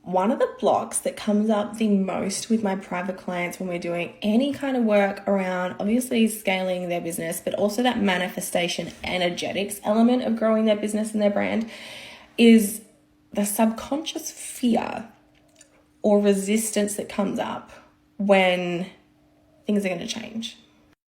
one of the blocks that comes up the most with my private clients when we're doing any kind of work around obviously scaling their business, but also that manifestation energetics element of growing their business and their brand, is the subconscious fear or resistance that comes up when things are going to change.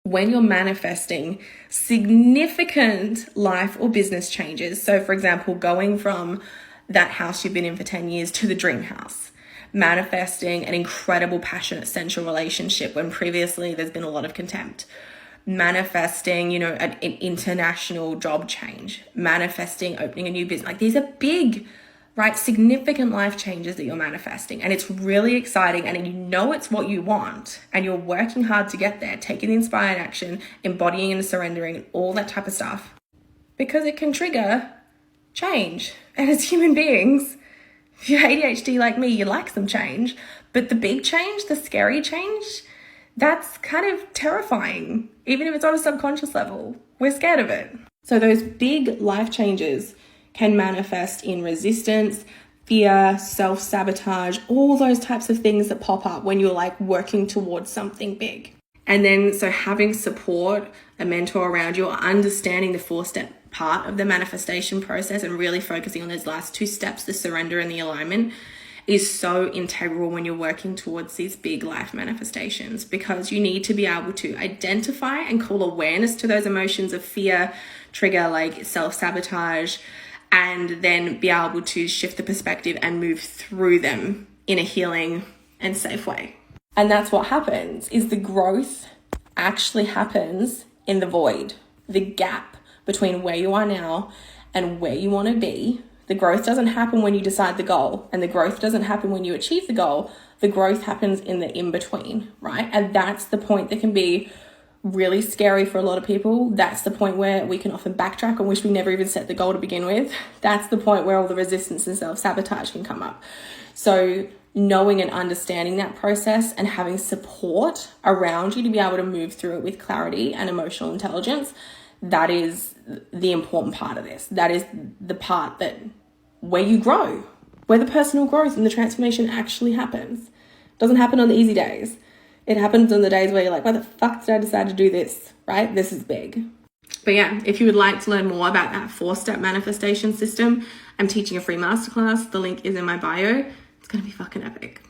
When you're manifesting significant life or business changes, so for example, going from that house you've been in for 10 years to the dream house, manifesting an incredible, passionate, sensual relationship when previously there's been a lot of contempt, manifesting, an international job change, manifesting opening a new business. Like, these are big, right? Significant life changes that you're manifesting. And it's really exciting. And it's what you want. And you're working hard to get there, taking the inspired action, embodying and surrendering, all that type of stuff. Because it can trigger change. And as human beings, if you're ADHD like me, you like some change. But the big change, the scary change, that's kind of terrifying. Even if it's on a subconscious level, we're scared of it. So those big life changes can manifest in resistance, fear, self-sabotage, all those types of things that pop up when you're like working towards something big. And then so having support, a mentor around you, or understanding the 4-step part of the manifestation process and really focusing on those last 2 steps, the surrender and the alignment, is so integral when you're working towards these big life manifestations, because you need to be able to identify and call awareness to those emotions of fear, trigger, like self-sabotage, and then be able to shift the perspective and move through them in a healing and safe way. And that's what happens, is the growth actually happens in the void, the gap between where you are now and where you want to be. The growth doesn't happen when you decide the goal, and the growth doesn't happen when you achieve the goal. The growth happens in the in-between, right? And that's the point that can be really scary for a lot of people. That's the point where we can often backtrack and wish we never even set the goal to begin with. That's the point where all the resistance and self-sabotage can come up. So knowing and understanding that process and having support around you to be able to move through it with clarity and emotional intelligence, that is the important part of this. That is the part that where you grow, where the personal growth and the transformation actually happens. It doesn't happen on the easy days. It happens on the days where you're like, why the fuck did I decide to do this, right? This is big. But yeah, if you would like to learn more about that 4-step manifestation system, I'm teaching a free masterclass. The link is in my bio. It's going to be fucking epic.